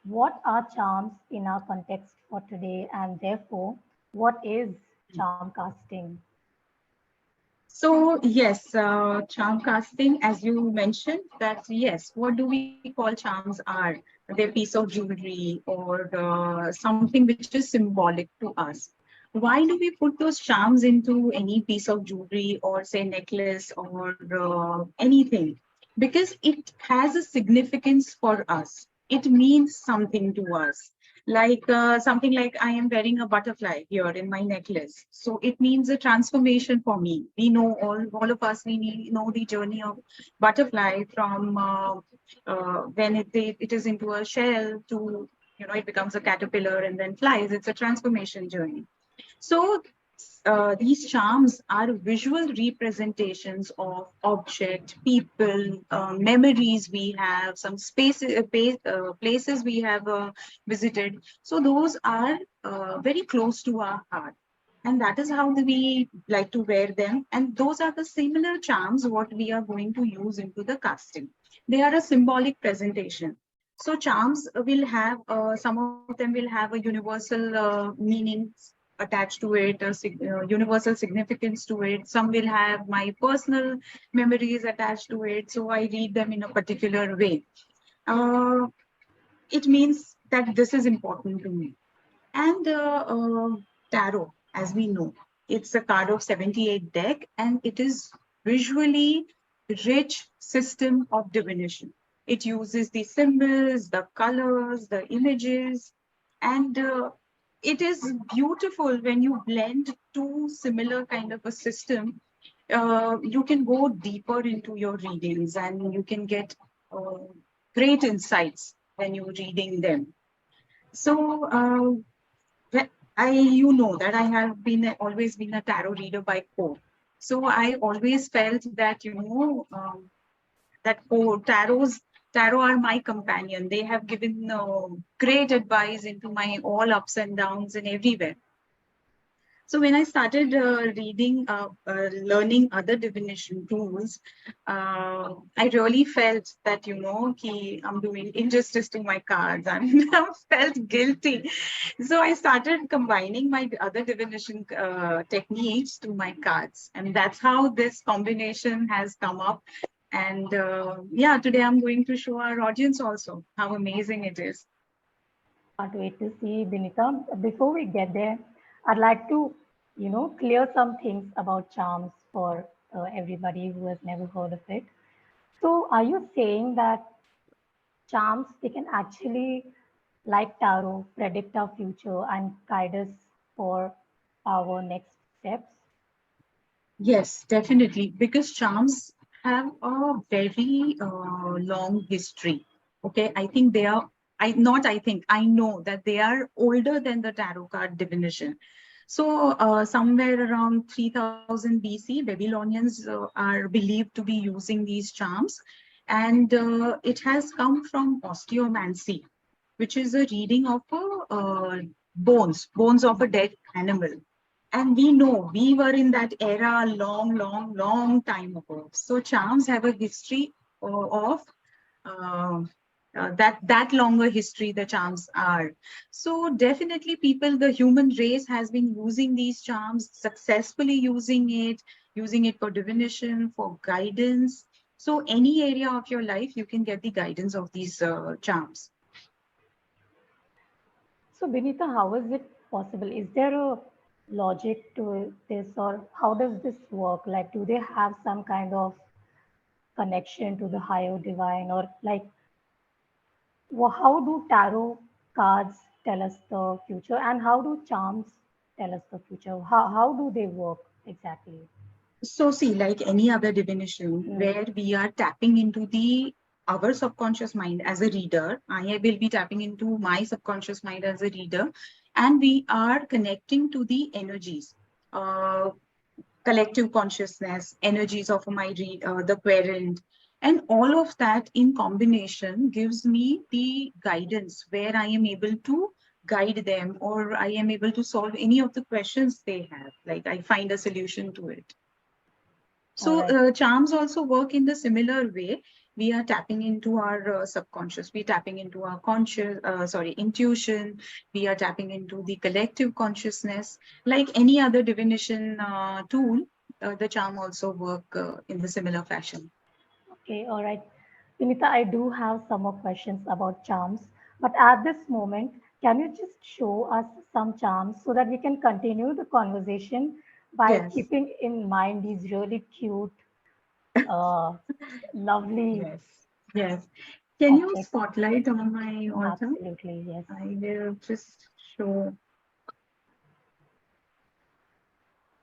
what are charms in our context for today, and therefore, what is charm casting? So yes, charm casting, as you mentioned, that yes, what do we call charms are? They're piece of jewelry or something which is symbolic to us. Why do we put those charms into any piece of jewelry or say necklace or anything? Because it has a significance for us. It means something to us. Like something like I am wearing a butterfly here in my necklace. So it means a transformation for me. We know all of us, know the journey of butterfly from when it is into a shell to, it becomes a caterpillar and then flies. It's a transformation journey. So these charms are visual representations of object, people, memories we have, some places we have visited. So those are very close to our heart. And that is how we like to wear them. And those are the similar charms what we are going to use into the casting. They are a symbolic presentation. So charms will have, some of them will have a universal meaning attached to it, a universal significance to it. Some will have my personal memories attached to it. So I read them in a particular way. Uh, it means that this is important to me. And tarot, as we know, it's a card of 78 deck and it is visually rich system of divination. It uses the symbols, the colors, the images, and it is beautiful when you blend two similar kind of a system. You can go deeper into your readings and you can get uh, great insights when you're reading them. So, you know that I have always been a tarot reader by core. So I always felt that, that tarot are my companion. They have given great advice into my all ups and downs and everywhere. So when I started learning other divination tools, I really felt that, I'm doing injustice to my cards and I felt guilty. So I started combining my other divination techniques to my cards. And that's how this combination has come up. And yeah, today I'm going to show our audience also how amazing it is. Can't wait to see, Binita. Before we get there, I'd like to, clear some things about charms for everybody who has never heard of it. So, are you saying that charms they can actually, like tarot, predict our future and guide us for our next steps? Yes, definitely, because charms have a very long history. Okay, I think they are, I think, I know that they are older than the tarot card divination. So, somewhere around 3000 BC, Babylonians are believed to be using these charms. And it has come from osteomancy, which is a reading of bones of a dead animal. And we know we were in that era long time ago. So charms have a history of uh, that longer history the charms are. So definitely people, the human race has been using these charms, successfully using it for divination, for guidance. So any area of your life, you can get the guidance of these charms. So, Benita, how is it possible? Is there a logic to this, or how does this work? Like, do they have some kind of connection to the higher divine, or like, how do tarot cards tell us the future, and how do charms tell us the future? How do they work exactly? So see, like any other divination, Hmm. where we are tapping into the our subconscious mind as a reader, I will be tapping into my subconscious mind as a reader, and we are connecting to the energies, uh, collective consciousness, energies of the parent, and all of that in combination gives me the guidance where I am able to guide them or I am able to solve any of the questions they have. Like I find a solution to it. All So right. charms also work in the similar way. we are tapping into our subconscious, we're tapping into our intuition, we are tapping into the collective consciousness. Like any other divination tool, the charm also work in the similar fashion. Okay, all right. Vinita, I do have some more questions about charms, but at this moment, can you just show us some charms so that we can continue the conversation by Yes, keeping in mind these really cute, uh, lovely yes, yes. Can you objects? spotlight on my altar? Absolutely, yes. I will just show.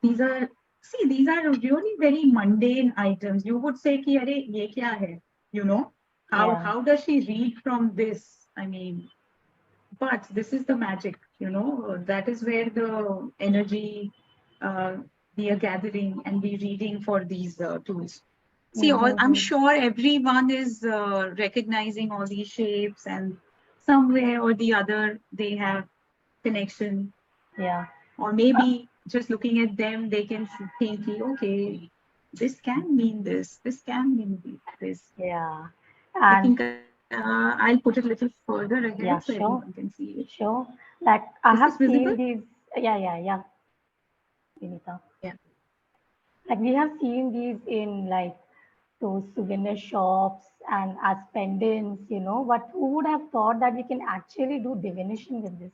These are, see, these are really very mundane items. You would say, ki, Are, ye kya hai? You know, Yeah. how does she read from this? I mean, but this is the magic, that is where the energy uh, we are gathering and we reading for these tools. See, I'm Mm-hmm. sure everyone is recognizing all these shapes, and somewhere or the other they have connection, Yeah. or Uh, maybe just looking at them they can think, okay, this can mean this can mean this. yeah. I And think I'll put it a little further again so yeah, everyone sure, can see it. sure. Like I Is this have visible? seen these. Yeah, Vinita. Yeah. Like we have seen these in like those souvenir shops and as pendants, but who would have thought that we can actually do divination with this?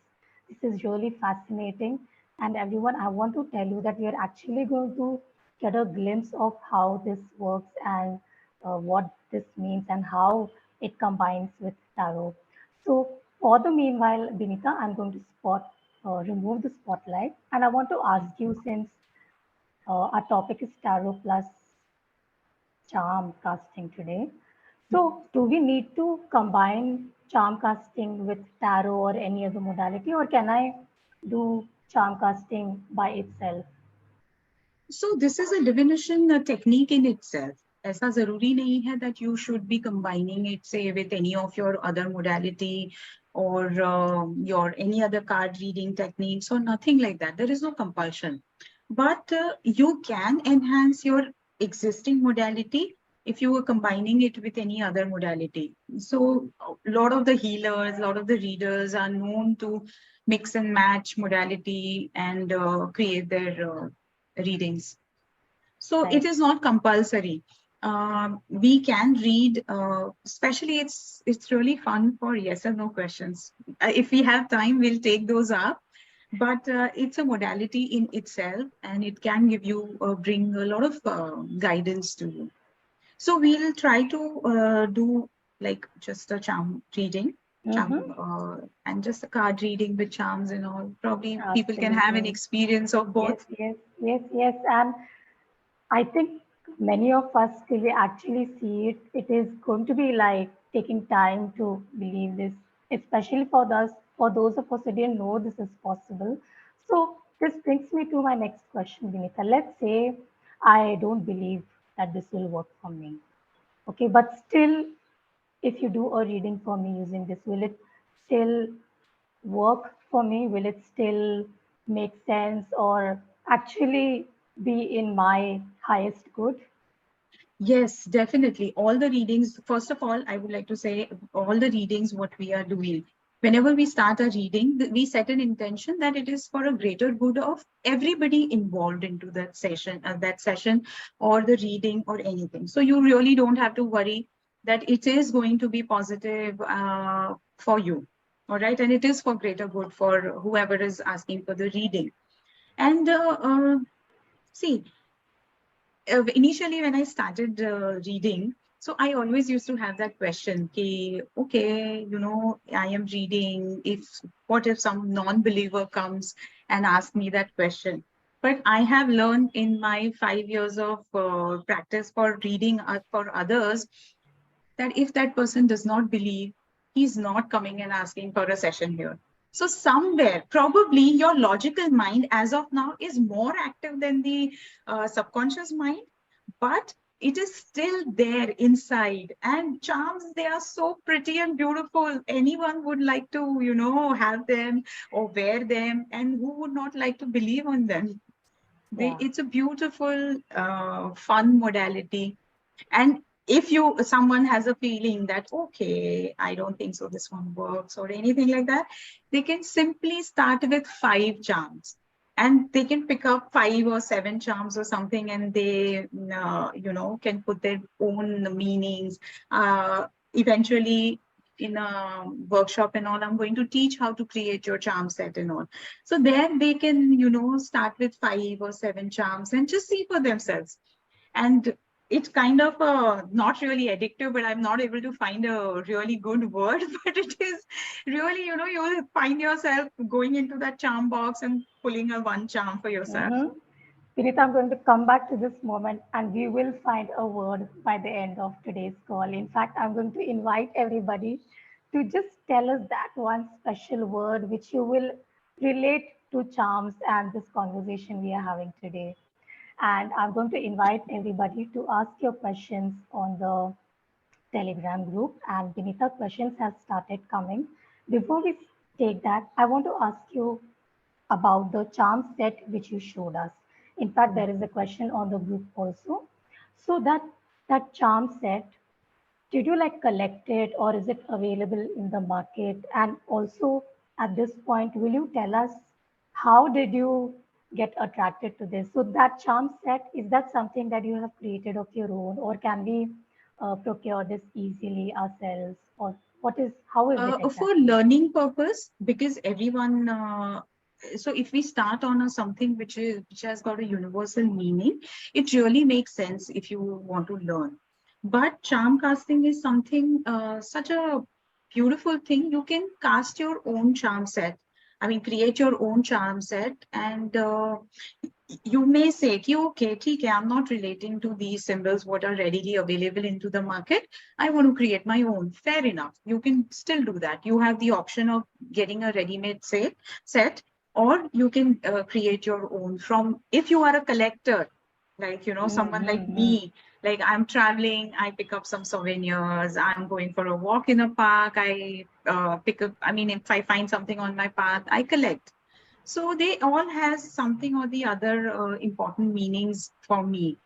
This is really fascinating. And everyone, I want to tell you that we are actually going to get a glimpse of how this works and what this means and how it combines with tarot. So, for the meanwhile, Binita, I'm going to remove the spotlight, and I want to ask you, since our topic is tarot plus charm casting today. So, do we need to combine charm casting with tarot or any other modality, or can I do charm casting by itself? So this is a divination technique in itself. ऐसा जरूरी नहीं है that you should be combining it, say, with any of your other modality or your any other card reading techniques or nothing like that. There is no compulsion. But you can enhance your existing modality if you are combining it with any other modality. So a lot of the healers, a lot of the readers are known to mix and match modality and create their readings. So it Right. is not compulsory. We can read, especially it's really fun for yes or no questions. If we have time, we'll take those up. But it's a modality in itself, and it can give you bring a lot of guidance to you. So we'll try to do like just a Mm-hmm. charm, and just a card reading with charms and all. Probably people can have an Absolutely. experience of Yes, both. yes, yes, yes. And I think many of us, till we actually see it, it is going to be like taking time to believe this, especially for those of us who didn't know this is possible. So this brings me to my next question, Vinita. Let's say I don't believe that this will work for me. Okay, but still, if you do a reading for me using this, will it still work for me? Will it still make sense or actually be in my highest good? Yes, definitely. All the readings, first of all, I would like to say all the readings, what we are doing. Whenever we start a reading, we set an intention that it is for a greater good of everybody involved into that session or the reading or anything. So you really don't have to worry that it is going to be positive for you. All right. And it is for greater good for whoever is asking for the reading. And see, initially when I started reading, so I always used to have that question, okay, I am reading. What if some non-believer comes and asks me that question? But I have learned in my 5 years of practice for reading for others that if that person does not believe, he's not coming and asking for a session here. So somewhere, probably your logical mind as of now is more active than the subconscious mind, but it is still there inside. And charms, they are so pretty and beautiful. Anyone would like to, have them or wear them, and who would not like to believe on them? Yeah. It's a beautiful, fun modality, and if someone has a feeling that, okay, I don't think so this one works or anything like that, they can simply start with 5 charms, and they can pick up 5 or 7 charms or something, and they can put their own meanings. Eventually, in a workshop and all, I'm going to teach how to create your charm set and all. So there they can start with 5 or 7 charms and just see for themselves. And it's kind of not really addictive, but I'm not able to find a really good word. But it is really, you'll find yourself going into that charm box and pulling a one charm for yourself. Mm-hmm. Vinita, I'm going to come back to this moment and we will find a word by the end of today's call. In fact, I'm going to invite everybody to just tell us that one special word which you will relate to charms and this conversation we are having today. And I'm going to invite everybody to ask your questions on the Telegram group. And Vinita, questions have started coming. Before we take that, I want to ask you about the charm set which you showed us. In fact, there is a question on the group also. So that charm set, did you like collect it or is it available in the market? And also at this point, will you tell us how did you get attracted to this? So that charm set, is that something that you have created of your own, or can we procure this easily ourselves? Or how is it For exactly? learning purpose, because everyone so if we start on something which has got a universal meaning, it really makes sense if you want to learn. But charm casting is something, such a beautiful thing. You can cast your own charm set, I mean create your own charm set. And you may say कि okay, ठीक है, I'm not relating to these symbols what are readily available into the market. I want to create my own. Fair enough. You can still do that. You have the option of getting a ready-made set, or you can create your own from, if you are a collector, like someone like Mm-hmm. me. Like I'm traveling, I pick up some souvenirs. I'm going for a walk in a park. I pick up. I mean, if I find something on my path, I collect. So they all has something or the other important meanings for me.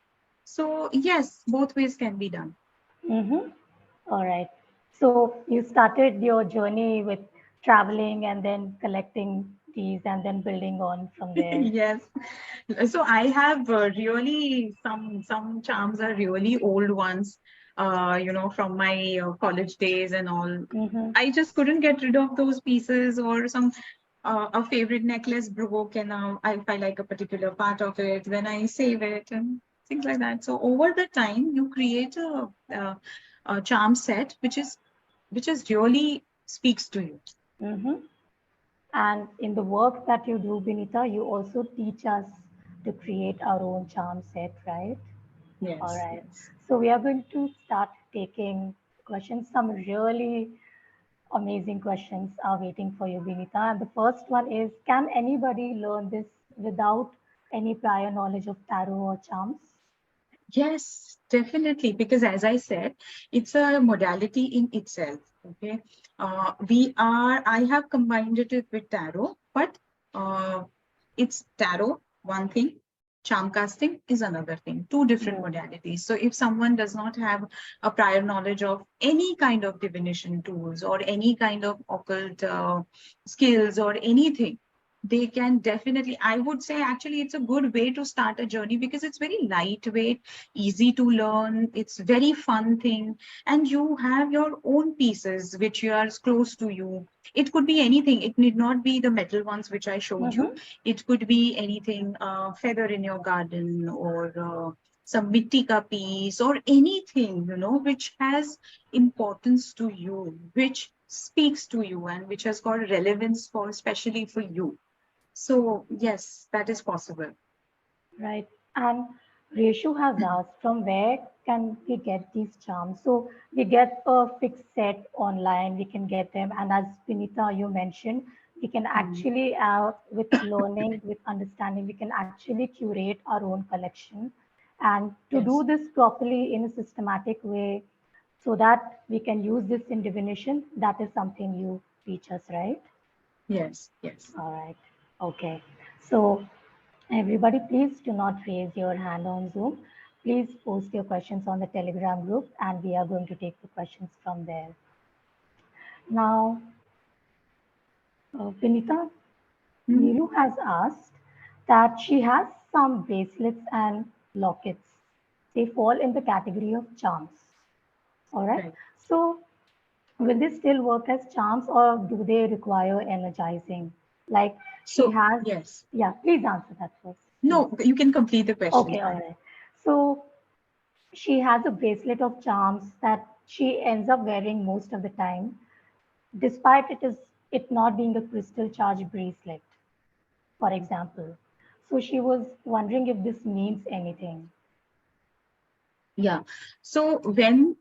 So yes, both ways can be done. Mm-hmm. All right. So you started your journey with traveling and then collecting these and then building on from there. Yes. So I have really some charms are really old ones, from my college days and all. Mm-hmm. I just couldn't get rid of those pieces, or some a favorite necklace broke, and if I like a particular part of it, then I save it and things like that. So over the time, you create a charm set which is really speaks to you. Mm-hmm. And in the work that you do, Binita, you also teach us to create our own charm set, right? All Yes, right. yes. So we are going to start taking questions. Some really amazing questions are waiting for you, Binita. And the first one is, can anybody learn this without any prior knowledge of tarot or charms? Yes, definitely. Because as I said, it's a modality in itself. Okay. I have combined it with tarot, but uh, it's tarot, one thing, charm casting is another thing, two different Mm. modalities. So if someone does not have a prior knowledge of any kind of divination tools or any kind of occult skills or anything, they can definitely, I would say actually it's a good way to start a journey, because it's very lightweight, easy to learn, it's very fun thing, and you have your own pieces which are close to you. It could be anything, it need not be the metal ones which I showed you. Mm-hmm. It could be anything, feather in your garden, or some mitti ka piece, or anything which has importance to you, which speaks to you, and which has got relevance for especially for you. So yes, that is possible. Right. And Reshu has asked, from where can we get these charms? So we get a fixed set online, we can get them. And as Vinita, you mentioned, we can Mm. actually, with learning, with understanding, we can actually curate our own collection. And to do Yes, this properly in a systematic way, so that we can use this in divination, that is something you teach us, right? yes, yes. All right. Okay. So everybody, please do not raise your hand on Zoom. Please post your questions on the Telegram group and we are going to take the questions from there. Now, Vinita, Hmm? Niru has asked that she has some bracelets and lockets. They fall in the category of charms. All right. Right. So, will they still work as charms or do they require energizing? Like she So, has, yes. yeah, please answer that first, please. No, you can complete the question. Okay, all right. So, she has a bracelet of charms that she ends up wearing most of the time, despite it not being a crystal charged bracelet, for example. So she was wondering if this means anything. Yeah. So when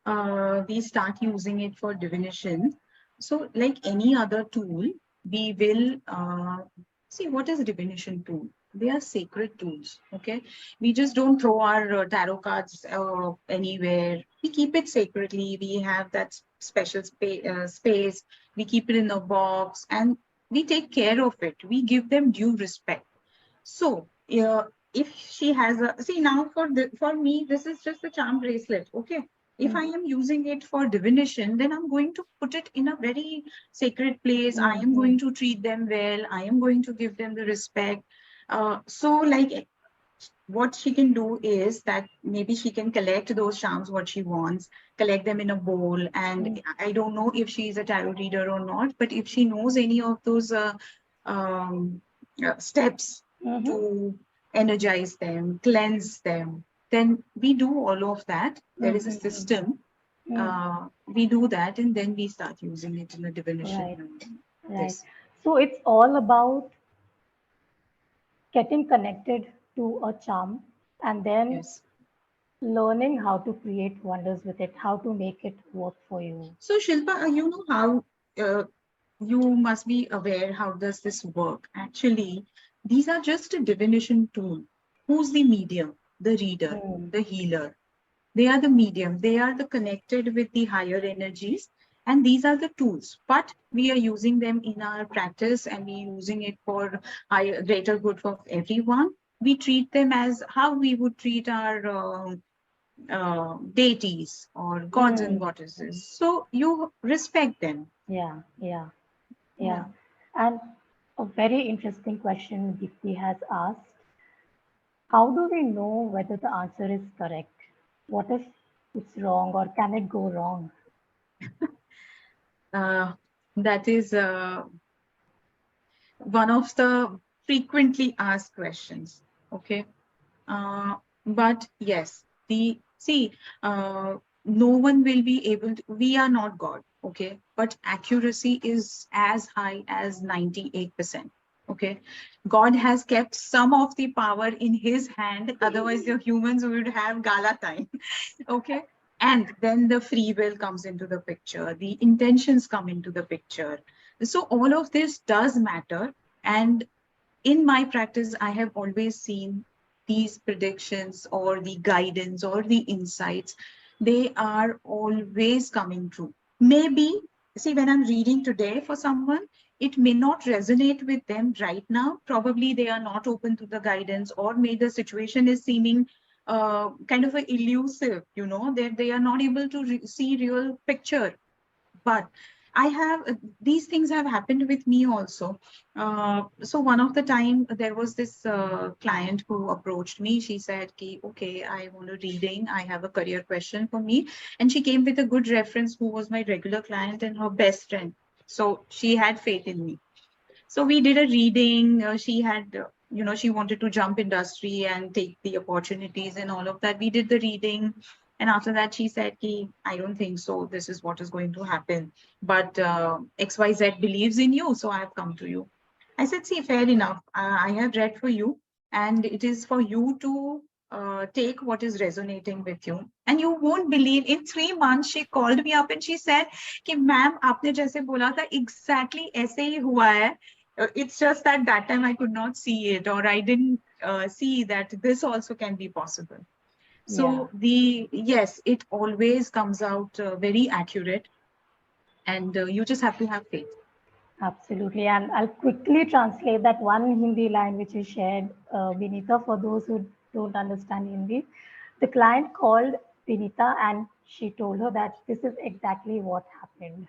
we start using it for divination, so like any other tool, we will see what is divination tool. They are sacred tools. Okay, we just don't throw our tarot cards anywhere. We keep it sacredly. We have that special space. We keep it in a box, and we take care of it. We give them due respect. So, if she has a see now for me, this is just a charm bracelet. Okay. If I Mm-hmm. am using it for divination, then I'm going to put it in a very sacred place. I am Mm-hmm. going to treat them well. I am going to give them the respect. So, like, what she can do is that maybe she can collect those charms, what she wants, collect them in a bowl. And I don't know if she's a tarot reader or not, but if she knows any of those um, steps Mm-hmm. to energize them, cleanse them, then we do all of that. There is a Mm-hmm. system. Mm. We do that, and then we start using it in a Right, divination. right. This. So it's all about getting connected to a charm and then Yes. learning how to create wonders with it, how to make it work for you. So, Shilpa, you know how you must be aware how does this work. Actually, these are just a divination tool. Who's the medium? The reader, Mm. the healer. They are the medium. They are the connected with the higher energies. And these are the tools. But we are using them in our practice and we're using it for higher, greater good for everyone. We treat them as how we would treat our deities or gods and Mm. goddesses. So you respect them. Yeah, yeah, yeah. Yeah. And a very interesting question Deepti has asked. How do we know whether the answer is correct? What if it's wrong or can it go wrong? Uh, that is one of the frequently asked questions. Okay. Uh, but yes, the see, no one will be able to, we are not God, okay? But accuracy is as high as 98%. Okay. God has kept some of the power in his hand, otherwise, the humans would have gala time. Okay. And then the free will comes into the picture, the intentions come into the picture. So all of this does matter. And in my practice, I have always seen these predictions or the guidance or the insights, they are always coming true. Maybe, see, when I'm reading today for someone, it may not resonate with them right now. Probably they are not open to the guidance, or maybe the situation is seeming kind of a elusive, that they are not able to see real picture. But I have these things have happened with me also. So one of the time there was this client who approached me. She said ki, okay, I want a reading, I have a career question for me. And she came with a good reference who was my regular client and her best friend, so she had faith in me. So we did a reading. She had, she wanted to jump industry and take the opportunities and all of that. We did the reading. And after that, she said, Ki, I don't think so. This is what is going to happen. But XYZ believes in you. So I have come to you. I said, see, fair enough. I have read for you. And it is for you to take what is resonating with you. And you won't believe, in 3 months, she called me up and she said, कि ma'am आपने जैसे बोला था exactly ऐसे ही हुआ है. It's just that that time I could not see it, or I didn't see that this also can be possible. Yeah, So yes, it always comes out very accurate, and you just have to have faith. absolutely. And I'll quickly translate that one Hindi line which you shared, Vinita, for those who don't understand Hindi. The client called Binita and she told her that this is exactly what happened.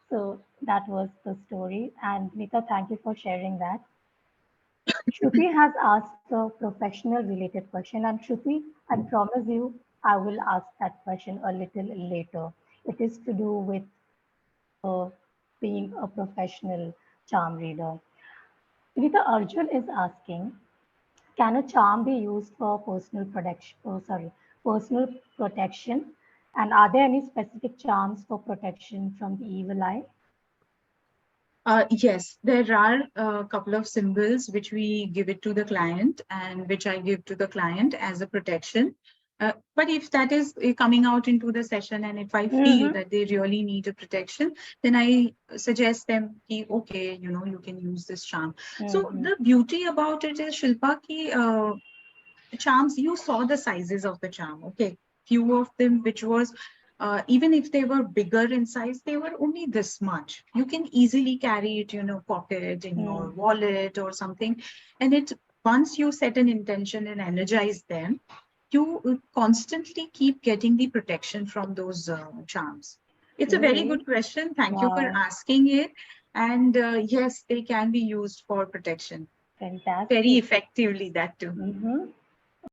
So that was the story. And Binita, thank you for sharing that. Shruti has asked a professional related question, and Shruti, I promise you, I will ask that question a little later. It is to do with uh, being a professional charm reader. Binita, Arjun is asking, can a charm be used for personal protection? Personal protection. And are there any specific charms for protection from the evil eye? Yes, there are a couple of symbols which we give it to the client and which I give to the client as a protection. But if that is coming out into the session and if I feel Mm-hmm. that they really need a protection, then I suggest them, ki, okay, you can use this charm. So Mm-hmm. the beauty about it is, Shilpa, charms, you saw the sizes of the charm, okay, few of them which was even if they were bigger in size, they were only this much. You can easily carry it, pocket in Mm-hmm. your wallet or something. And it, once you set an intention and energize them, you constantly keep getting the protection from those charms. It's a very Okay. good question, thank you for Wow. asking it. And yes, they can be used for protection very Fantastic. effectively, that too. Mm-hmm.